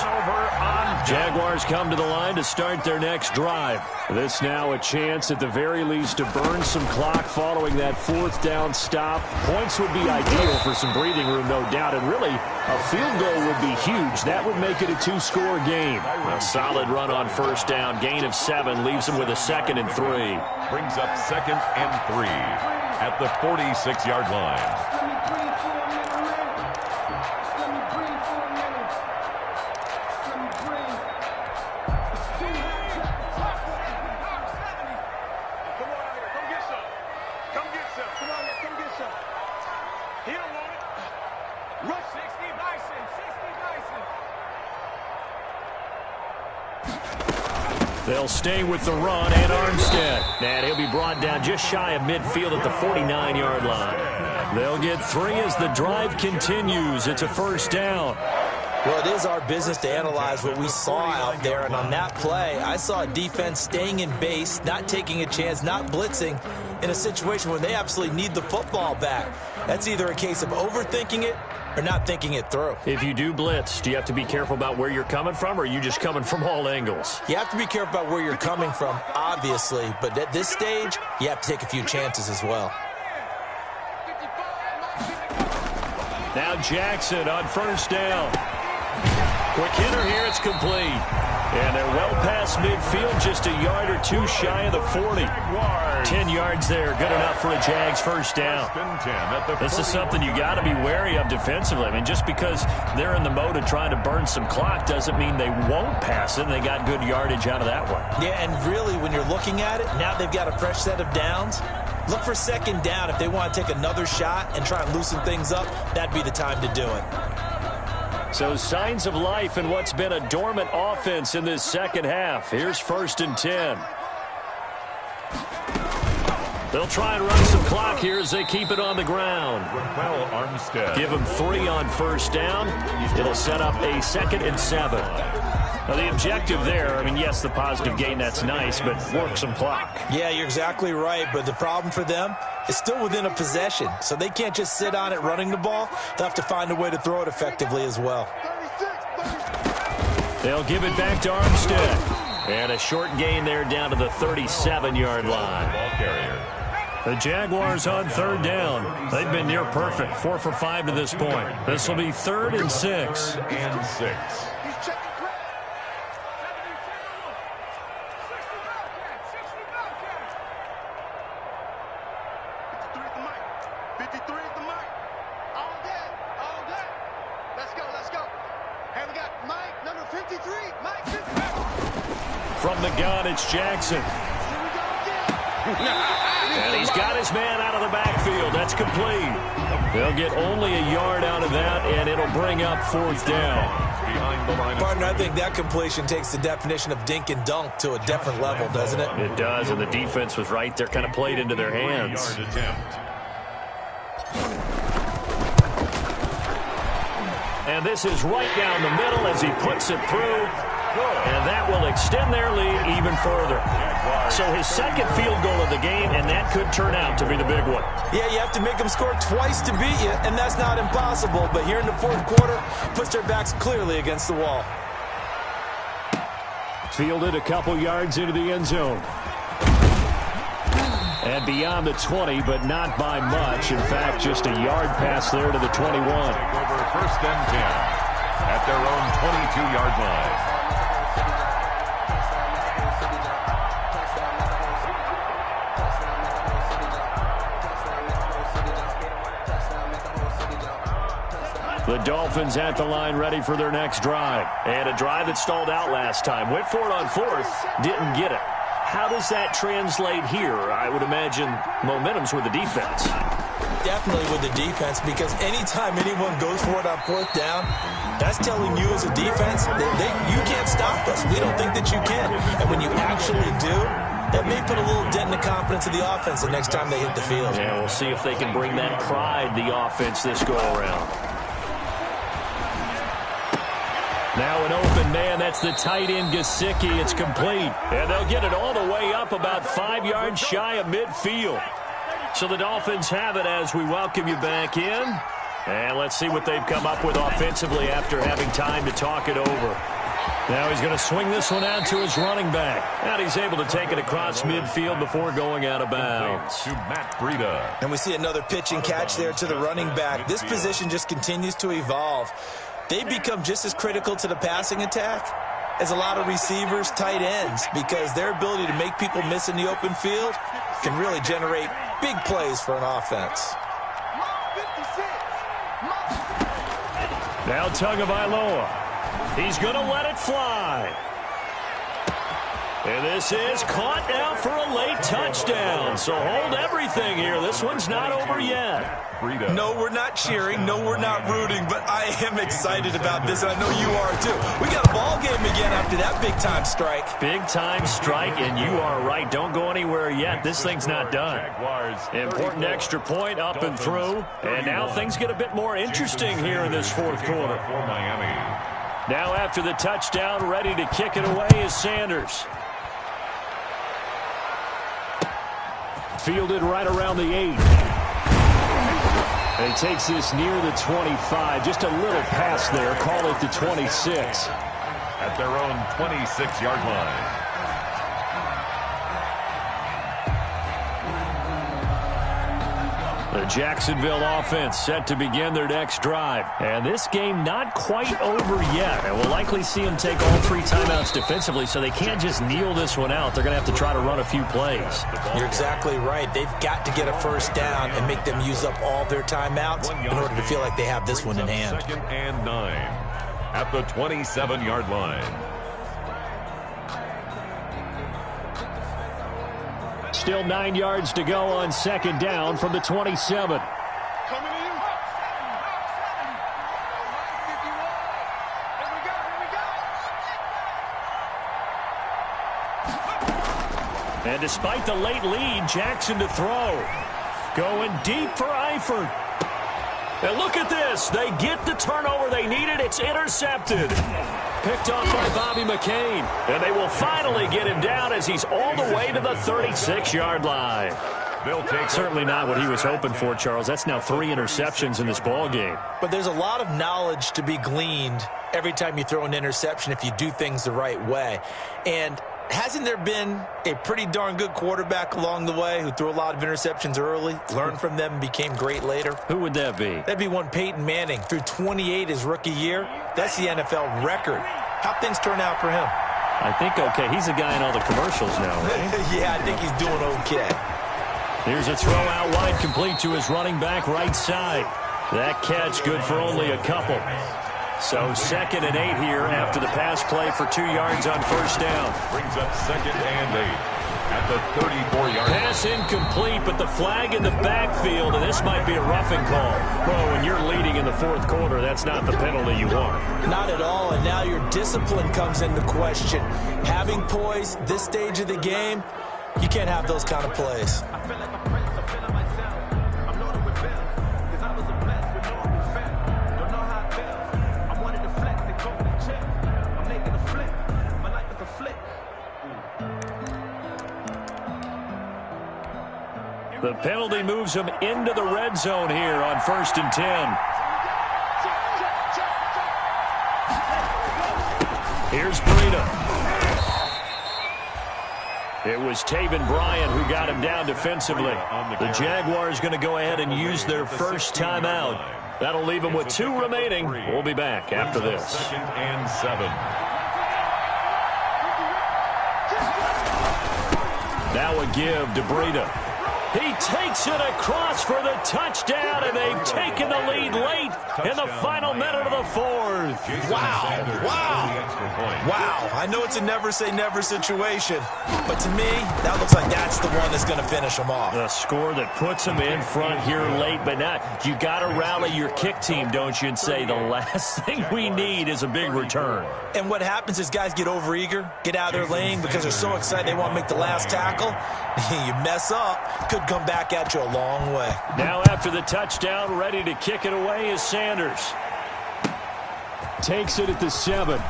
Jaguars come to the line to start their next drive. This now a chance at the very least to burn some clock following that 4th down stop. Points would be ideal for some breathing room, no doubt. And really, a field goal would be huge. That would make it a 2-score game. A solid run on 1st down. Gain of 7 leaves them with a 2nd and 3. Brings up 2nd and 3 at the 46-yard line. They'll stay with the run and Armstead. And he'll be brought down just shy of midfield at the 49-yard line. They'll get 3 as the drive continues. It's a 1st down. Well, it is our business to analyze what we saw out there. And on that play, I saw a defense staying in base, not taking a chance, not blitzing in a situation where they absolutely need the football back. That's either a case of overthinking it or not thinking it through. If you do blitz, do you have to be careful about where you're coming from, or are you just coming from all angles? You have to be careful about where you're coming from, obviously. But at this stage, you have to take a few chances as well. Now Jackson on 1st down. Quick hitter here, it's complete. And they're well past midfield, just a yard or 2 shy of the 40. 10 yards there, good enough for a Jags 1st down. This is something you got to be wary of defensively. I mean, just because they're in the mode of trying to burn some clock doesn't mean they won't pass it. They got good yardage out of that one. Yeah, and really, when you're looking at it, now they've got a fresh set of downs. Look for 2nd down. If they want to take another shot and try and loosen things up, that'd be the time to do it. So signs of life in what's been a dormant offense in this second half. Here's 1st and 10. They'll try and run some clock here as they keep it on the ground. Well, Armstead. Give them 3 on 1st down. It'll set up a 2nd and 7. Now, the objective there, I mean, yes, the positive gain, that's nice, but work some clock. Yeah, you're exactly right, but the problem for them is still within a possession, so they can't just sit on it running the ball. They'll have to find a way to throw it effectively as well. They'll give it back to Armstead. And a short gain there down to the 37-yard line. Ball carrier. The Jaguars on 3rd down. They've been near perfect, 4 for 5 to this point. This will be 3rd and 6. 3rd and 6. From the gun, it's Jackson. And he's got his man out of the backfield. That's complete. They'll get only a yard out of that, and it'll bring up 4th down. Partner, I think that completion takes the definition of dink and dunk to a different level, doesn't it? It does, and the defense was right there, kind of played into their hands. And this is right down the middle as he puts it through. And that will extend their lead even further. So his 2nd field goal of the game, and that could turn out to be the big one. Yeah, you have to make them score twice to beat you, and that's not impossible. But here in the 4th quarter, puts their backs clearly against the wall. Fielded a couple yards into the end zone. And beyond the 20, but not by much. In fact, just a yard pass there to the 21. Over 1st and 10 at their own 22-yard line. The Dolphins at the line ready for their next drive. And a drive that stalled out last time. Went for it on 4th, didn't get it. How does that translate here? I would imagine momentum's with the defense. Definitely with the defense, because anytime anyone goes for it on 4th down, that's telling you as a defense that you can't stop us. We don't think that you can. And when you actually do, that may put a little dent in the confidence of the offense the next time they hit the field. Yeah, we'll see if they can bring that pride, the offense, this go-around. Now an open man, that's the tight end Gesicki. It's complete. And they'll get it all the way up about 5 yards shy of midfield. So the Dolphins have it as we welcome you back in. And let's see what they've come up with offensively after having time to talk it over. Now he's going to swing this one out to his running back. And he's able to take it across midfield before going out of bounds. To Matt Breida. And we see another pitch and catch there to the running back. This position just continues to evolve. They become just as critical to the passing attack as a lot of receivers, tight ends, because their ability to make people miss in the open field can really generate big plays for an offense. Now Tagovailoa. He's going to let it fly. And this is caught now for a late touchdown. So hold everything here. This one's not over yet. No, we're not cheering. No, we're not rooting. But I am excited about this, and I know you are too. We got a ball game again after that big-time strike. Big-time strike, and you are right. Don't go anywhere yet. This thing's not done. Important extra point up and through. And now things get a bit more interesting here in this 4th quarter. For Miami. Now after the touchdown, ready to kick it away is Sanders. Fielded right around the 8. And he takes this near the 25. Just a little pass there. Call it the 26. At their own 26-yard line. The Jacksonville offense set to begin their next drive. And this game not quite over yet. And we'll likely see them take all 3 timeouts defensively, so they can't just kneel this one out. They're going to have to try to run a few plays. You're exactly right. They've got to get a 1st down and make them use up all their timeouts in order to feel like they have this one in hand. 2nd and 9 at the 27-yard line. Still 9 yards to go on 2nd down from the 27. And despite the late lead, Jackson to throw. Going deep for Eifert. And look at this. They get the turnover they needed. It's intercepted. Picked off by Bobby McCain. And they will finally get him down as he's all the way to the 36-yard line. Certainly not what he was hoping for, Charles. That's now 3 interceptions in this ball game. But there's a lot of knowledge to be gleaned every time you throw an interception if you do things the right way. And hasn't there been a pretty darn good quarterback along the way who threw a lot of interceptions early, learned from them, and became great later? Who would that be? That'd be one Peyton Manning. Threw 28 his rookie year. That's the NFL record. How'd things turn out for him? I think okay. He's a guy in all the commercials now, right? Yeah, I think he's doing okay. Here's a throw out wide, complete to his running back right side. That catch good for only a couple. So 2nd and 8 here after the pass play for 2 yards on first down. Brings up 2nd and 8 at the 34-yard line. Pass incomplete, but the flag in the backfield, and this might be a roughing call. Well, when you're leading in the 4th quarter, that's not the penalty you want. Not at all, and now your discipline comes into question. Having poise this stage of the game, you can't have those kind of plays. I feel like a prince, I'm feeling myself. I'm loaded with bills, cause I was a blessed with no respect. Don't know how it feels. I wanted to flex and go to the chip. I'm making a flip. My life is a flick. The penalty moves him into the red zone here on 1st and 10. Here's Breida. It was Taven Bryan who got him down defensively. The Jaguars going to go ahead and use their first timeout. That'll leave them with 2 remaining. We'll be back after this. 2nd and 7. Now a give to Breida. He takes it across for the touchdown, and they've taken the lead late in the final minute of the 4th. Wow. I know it's a never-say-never situation, but to me, that looks like that's the one that's going to finish them off. The score that puts them in front here late, but not. You got to rally your kick team, don't you, and say the last thing we need is a big return. And what happens is guys get overeager, get out of their lane because they're so excited they want to make the last tackle. You mess up, could come back at you a long way. Now after the touchdown, ready to kick it away is Sanders. Takes it at the 7.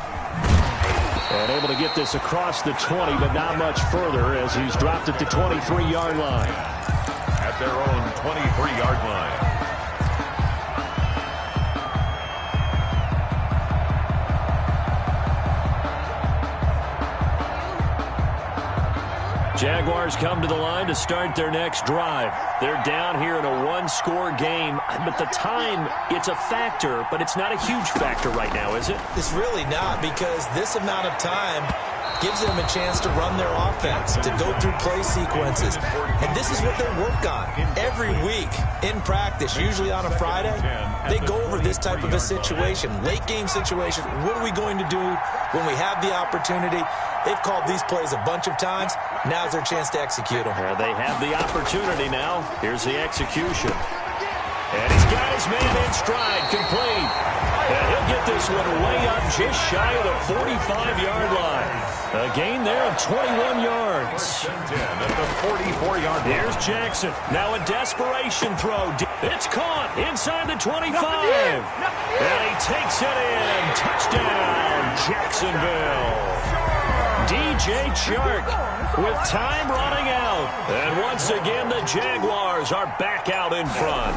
And able to get this across the 20, but not much further as he's dropped at the 23-yard line. At their own 23-yard line. Jaguars come to the line to start their next drive. They're down here in a 1-score game, but the time, it's a factor, but it's not a huge factor right now, is it? It's really not, because this amount of time gives them a chance to run their offense, to go through play sequences. And this is what they work on every week in practice, usually on a Friday. They go over this type of a situation, late game situation. What are we going to do when we have the opportunity? They've called these plays a bunch of times. Now's their chance to execute them. They have the opportunity now. Here's the execution. And he's got his man in stride, complete. And he'll get this one way up just shy of the 45-yard line. A gain there of 21 yards. At the 44-yard line. Here's Jackson. Now a desperation throw. It's caught inside the 25. And he takes it in. Touchdown, Jacksonville. DJ Chark with time running out. And once again, the Jaguars are back out in front.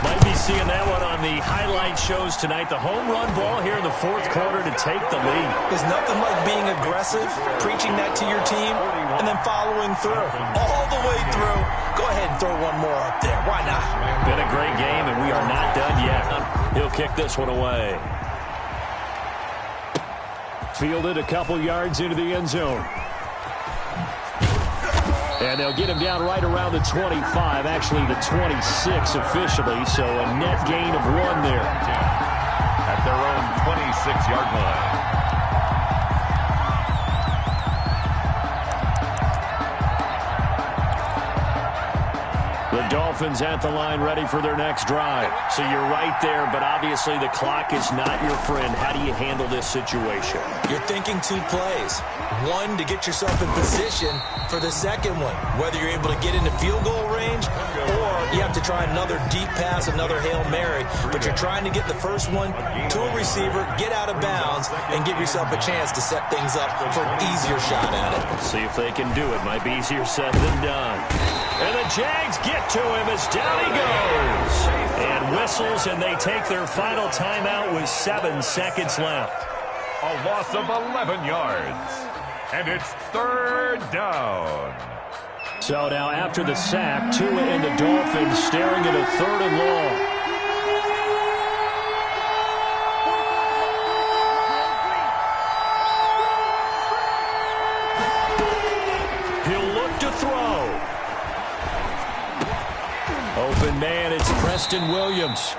Might be seeing that one on the highlight shows tonight. The home run ball here in the 4th quarter to take the lead. There's nothing like being aggressive, preaching that to your team, and then following through. All the way through. Go ahead and throw one more up there. Why not? Been a great game, and we are not done yet. He'll kick this one away. Fielded a couple yards into the end zone. And they'll get him down right around the 25, actually the 26 officially, so a net gain of 1 there. At their own 26-yard line. The Dolphins Dolphins at the line ready for their next drive. So you're right there, but obviously the clock is not your friend. How do you handle this situation? You're thinking 2 plays. One, to get yourself in position for the second one, whether you're able to get into field goal range or you have to try another deep pass, another Hail Mary, but you're trying to get the first one to a receiver, get out of bounds, and give yourself a chance to set things up for an easier shot at it. See if they can do it. Might be easier said than done. And the Jags get to him as down he goes. And whistles, and they take their final timeout with 7 seconds left. A loss of 11 yards. And it's 3rd down. So now after the sack, Tua and the Dolphins staring at a 3rd and long. Open man, it's Preston Williams.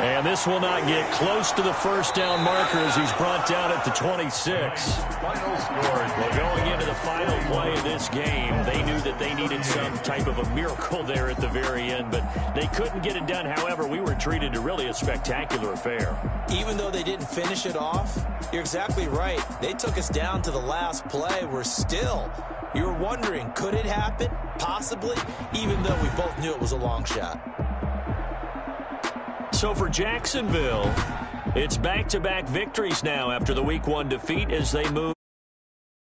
And this will not get close to the first down marker as he's brought down at the 26. Final scores. Well, going into the final play of this game, they knew that they needed some type of a miracle there at the very end, but they couldn't get it done. However, we were treated to really a spectacular affair. Even though they didn't finish it off, you're exactly right. They took us down to the last play. We're still, you were wondering, could it happen? Possibly, even though we both knew it was a long shot. So for Jacksonville, it's back-to-back victories now after the Week 1 defeat as they move